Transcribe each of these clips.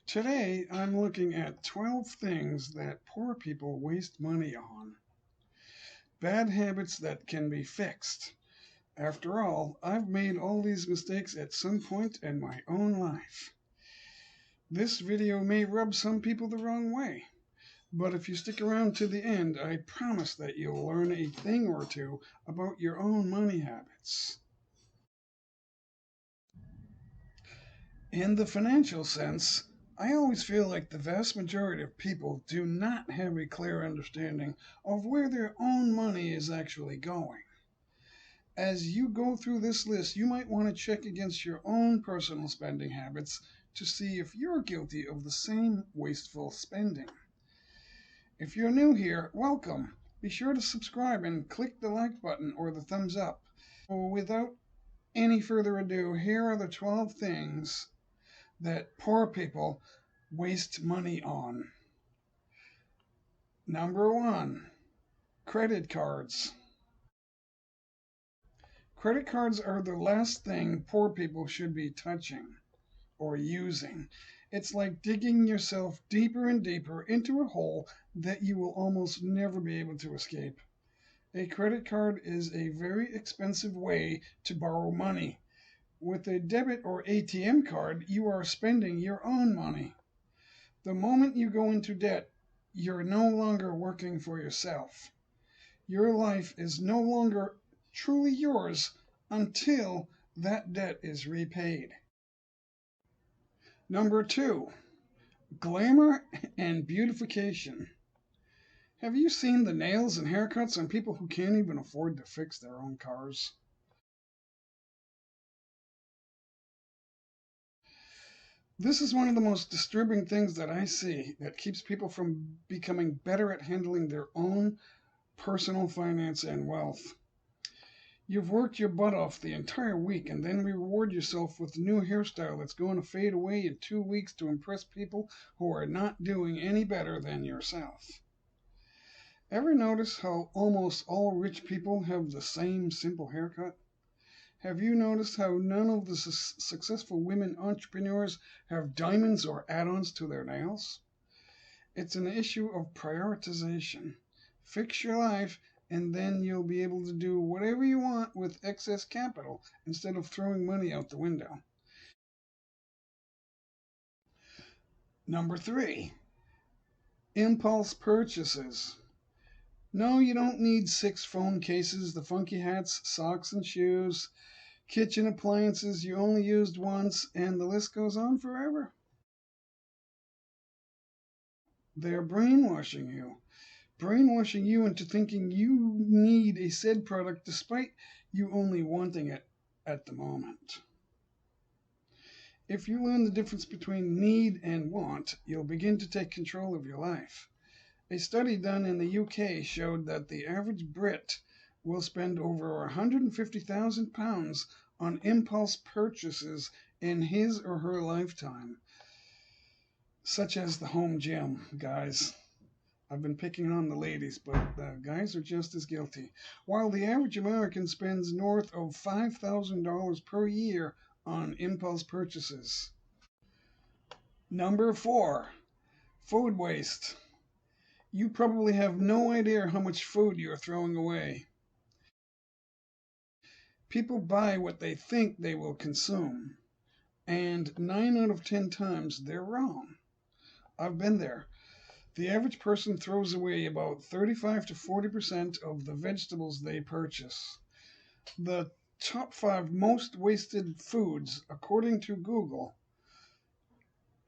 Today, I'm looking at 12 things that poor people waste money on. Bad habits that can be fixed. After all, I've made all these mistakes at some point in my own life. This video may rub some people the wrong way, but if you stick around to the end, I promise that you'll learn a thing or two about your own money habits. In the financial sense, I always feel like the vast majority of people do not have a clear understanding of where their own money is actually going. As you go through this list, you might want to check against your own personal spending habits to see if you're guilty of the same wasteful spending. If you're new here, welcome. Be sure to subscribe and click the like button or the thumbs up. Without any further ado, here are the 12 things that poor people waste money on. Number one, credit cards. Credit cards are the last thing poor people should be touching or using. It's like digging yourself deeper and deeper into a hole that you will almost never be able to escape. A credit card is a very expensive way to borrow money. With a debit or ATM card, you are spending your own money. The moment you go into debt, you're no longer working for yourself. Your life is no longer truly yours until that debt is repaid. Number two, glamour and beautification. Have you seen the nails and haircuts on people who can't even afford to fix their own cars? This is one of the most disturbing things that I see that keeps people from becoming better at handling their own personal finance and wealth. You've worked your butt off the entire week and then reward yourself with a new hairstyle that's going to fade away in 2 weeks to impress people who are not doing any better than yourself. Ever notice how almost all rich people have the same simple haircut? Have you noticed how none of the successful women entrepreneurs have diamonds or add-ons to their nails? It's an issue of prioritization. Fix your life and then you'll be able to do whatever you want with excess capital instead of throwing money out the window. Number three, impulse purchases. No, you don't need 6 phone cases, the funky hats, socks and shoes, kitchen appliances you only used once, and the list goes on forever. They're brainwashing you into thinking you need a said product despite you only wanting it at the moment. If you learn the difference between need and want, you'll begin to take control of your life. A study done in the UK showed that the average Brit will spend over £150,000 on impulse purchases in his or her lifetime, such as the home gym, guys. I've been picking on the ladies, but the guys are just as guilty. While the average American spends north of $5,000 per year on impulse purchases. Number four, food waste. You probably have no idea how much food you're throwing away. People buy what they think they will consume, and 9 out of 10 times they're wrong. I've been there. The average person throws away about 35 to 40% of the vegetables they purchase. The top 5 most wasted foods, according to Google,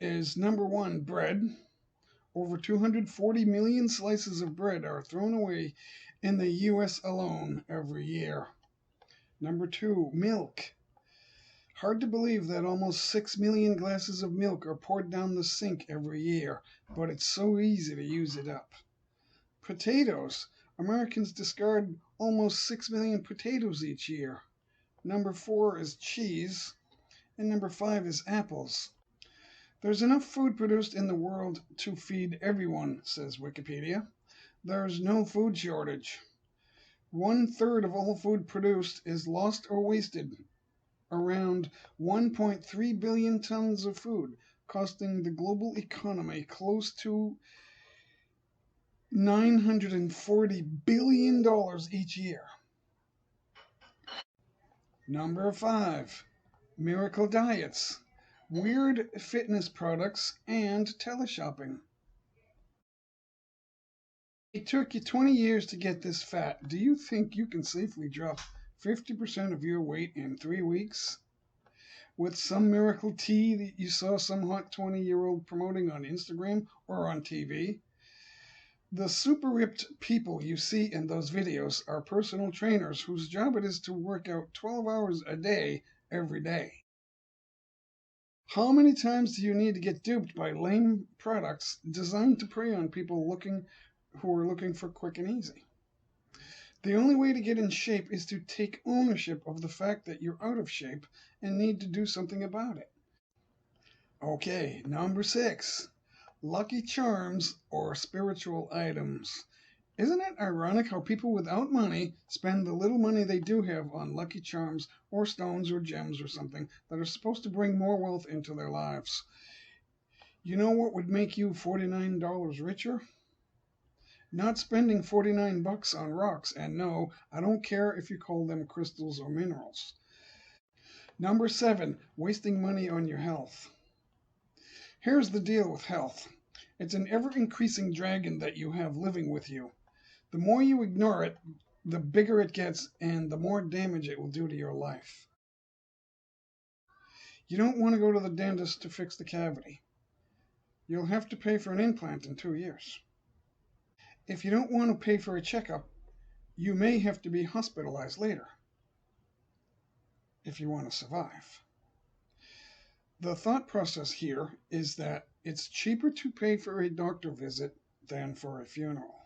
is number 1, bread. Over 240 million slices of bread are thrown away in the US alone every year. Number 2, milk. Hard to believe that almost 6 million glasses of milk are poured down the sink every year, but it's so easy to use it up. Potatoes. Americans discard almost 6 million potatoes each year. Number 4 is cheese, and number 5 is apples. There's enough food produced in the world to feed everyone, says Wikipedia. There's no food shortage. 1/3 of all food produced is lost or wasted. Around 1.3 billion tons of food costing the global economy close to $940 billion each year. Number 5, miracle diets, weird fitness products, and teleshopping. It took you 20 years to get this fat. Do you think you can safely drop 50% of your weight in 3 weeks? With some miracle tea that you saw some hot 20-year-old promoting on Instagram or on TV? The super ripped people you see in those videos are personal trainers whose job it is to work out 12 hours a day every day. How many times do you need to get duped by lame products designed to prey on people who are looking for quick and easy? The only way to get in shape is to take ownership of the fact that you're out of shape and need to do something about it. Okay, number 6, Lucky Charms or spiritual items. Isn't it ironic how people without money spend the little money they do have on Lucky Charms or stones or gems or something that are supposed to bring more wealth into their lives? You know what would make you $49 richer? Not spending 49 bucks on rocks, and no, I don't care if you call them crystals or minerals. Number 7, wasting money on your health. Here's the deal with health. It's an ever-increasing dragon that you have living with you. The more you ignore it, the bigger it gets and the more damage it will do to your life. You don't want to go to the dentist to fix the cavity. You'll have to pay for an implant in 2 years. If you don't want to pay for a checkup, you may have to be hospitalized later if you want to survive. The thought process here is that it's cheaper to pay for a doctor visit than for a funeral.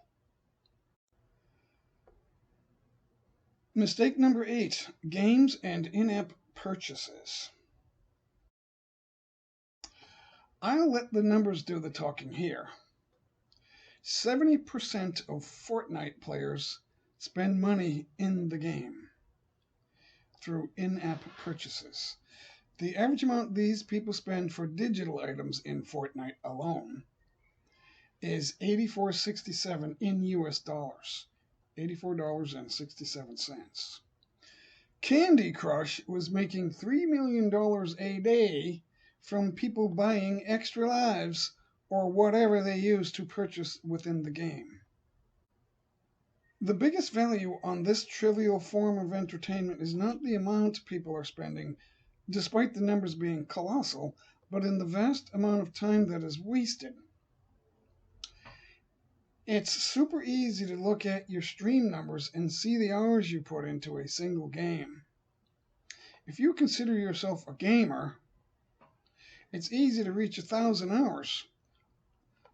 Mistake number 8, games and in-app purchases. I'll let the numbers do the talking here. 70% of Fortnite players spend money in the game through in-app purchases. The average amount these people spend for digital items in Fortnite alone is $84.67 in US dollars. $84.67. Candy Crush was making $3 million a day from people buying extra lives or whatever they use to purchase within the game. The biggest value on this trivial form of entertainment is not the amount people are spending, despite the numbers being colossal, but in the vast amount of time that is wasted. It's super easy to look at your stream numbers and see the hours you put into a single game. If you consider yourself a gamer, it's easy to reach 1,000 hours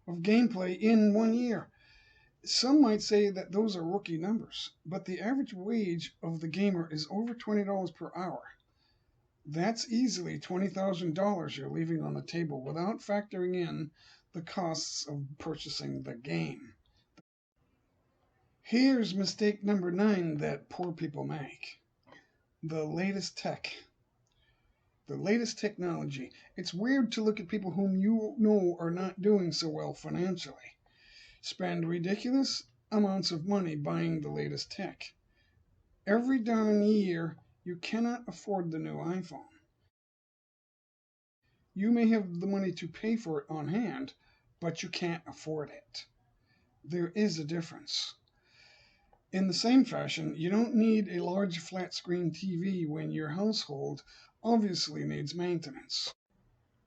of gameplay in 1 year. Some might say that those are rookie numbers, but the average wage of the gamer is over $20 per hour. That's easily $20,000 you're leaving on the table without factoring in the costs of purchasing the game. Here's mistake number 9 that poor people make. The latest tech. The latest technology. It's weird to look at people whom you know are not doing so well financially spend ridiculous amounts of money buying the latest tech. Every darn year, you cannot afford the new iPhone. You may have the money to pay for it on hand, but you can't afford it. There is a difference. In the same fashion, you don't need a large flat screen TV when your household obviously needs maintenance.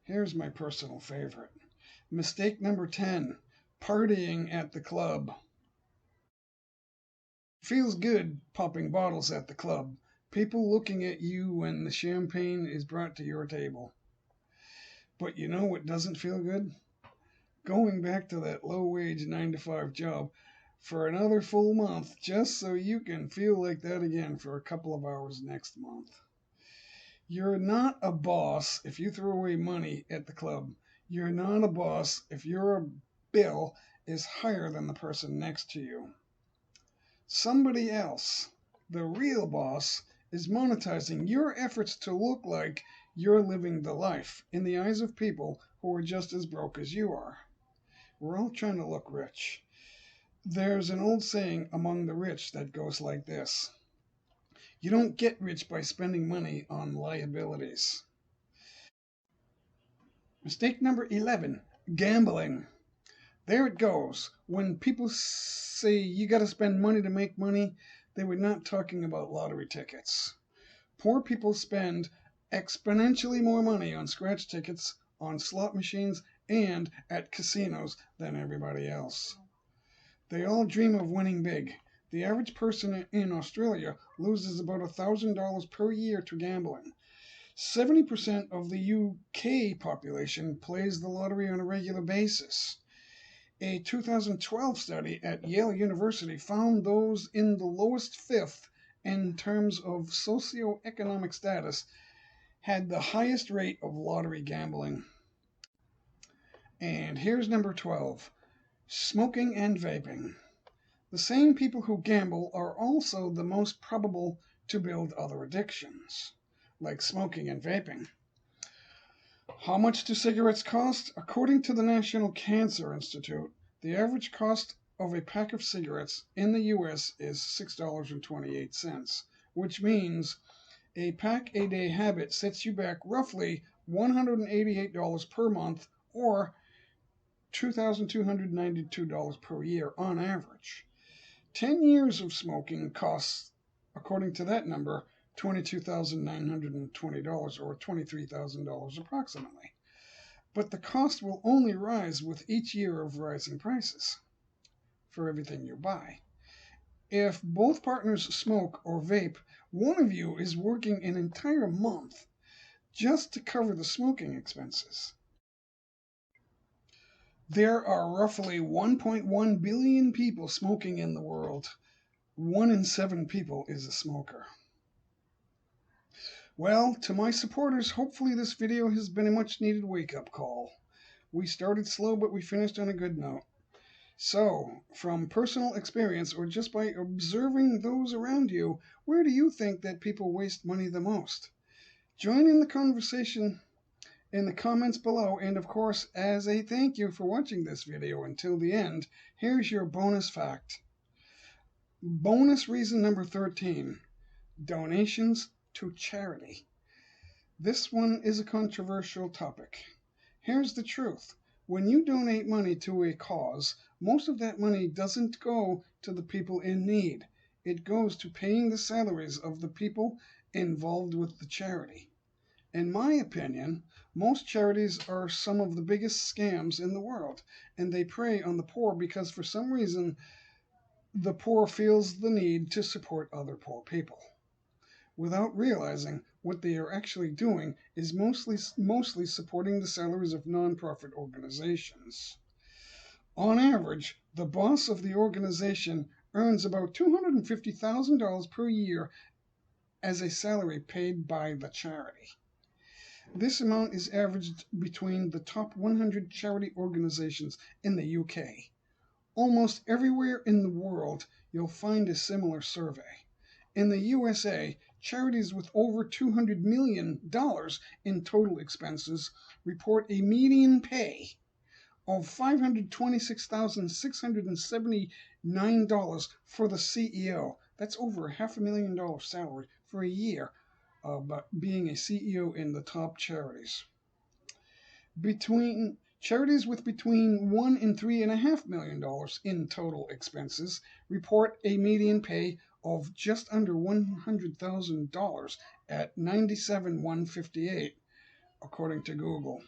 Here's my personal favorite. Mistake number 10, partying at the club. Feels good popping bottles at the club, people looking at you when the champagne is brought to your table. But you know what doesn't feel good? Going back to that low-wage 9-to-5 job for another full month just so you can feel like that again for a couple of hours next month. You're not a boss if you throw away money at the club. You're not a boss if your bill is higher than the person next to you. Somebody else, the real boss, is monetizing your efforts to look like You're living the life in the eyes of people who are just as broke as you are. We're all trying to look rich. There's an old saying among the rich that goes like this: you don't get rich by spending money on liabilities. Mistake number 11: gambling. There it goes. When people say you got to spend money to make money, they were not talking about lottery tickets. Poor people spend exponentially more money on scratch tickets, on slot machines, and at casinos than everybody else. They all dream of winning big. The average person in Australia loses about $1,000 per year to gambling. 70% of the UK population plays the lottery on a regular basis. A 2012 study at Yale University found those in the lowest fifth in terms of socioeconomic status had the highest rate of lottery gambling. And here's number 12: smoking and vaping. The same people who gamble are also the most probable to build other addictions, like smoking and vaping. How much do cigarettes cost? According to the National Cancer Institute, the average cost of a pack of cigarettes in the US is $6.28, which means a pack a day habit sets you back roughly $188 per month, or $2,292 per year on average. 10 years of smoking costs, according to that number, $22,920, or $23,000 approximately. But the cost will only rise with each year of rising prices for everything you buy. If both partners smoke or vape, one of you is working an entire month just to cover the smoking expenses. There are roughly 1.1 billion people smoking in the world. 1 in 7 people is a smoker. Well, to my supporters, hopefully this video has been a much needed wake-up call. We started slow, but we finished on a good note. So, from personal experience or just by observing those around you, where do you think that people waste money the most? Join in the conversation in the comments below, and of course, as a thank you for watching this video until the end, here's your bonus fact. Bonus reason number 13: donations to charity. This one is a controversial topic. Here's the truth. When you donate money to a cause, most of that money doesn't go to the people in need. It goes to paying the salaries of the people involved with the charity. In my opinion, most charities are some of the biggest scams in the world, and they prey on the poor because for some reason the poor feels the need to support other poor people, without realizing what they are actually doing is mostly supporting the salaries of nonprofit organizations. On average, the boss of the organization earns about $250,000 per year as a salary paid by the charity. This amount is averaged between the top 100 charity organizations in the UK. Almost everywhere in the world, you'll find a similar survey. In the USA, charities with over $200 million in total expenses report a median pay of $526,679 for the CEO. That's over $500,000 salary for a year of being a CEO in the top charities. Charities with between $1 and $3.5 million in total expenses report a median pay of just under $100,000 at $97,158, according to Google.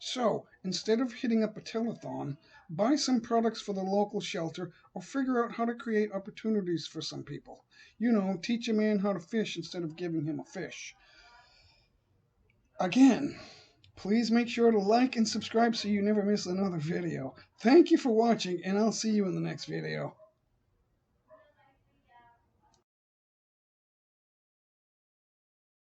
So, instead of hitting up a telethon, buy some products for the local shelter or figure out how to create opportunities for some people. You know, teach a man how to fish instead of giving him a fish. Again, please make sure to like and subscribe so you never miss another video. Thank you for watching, and I'll see you in the next video.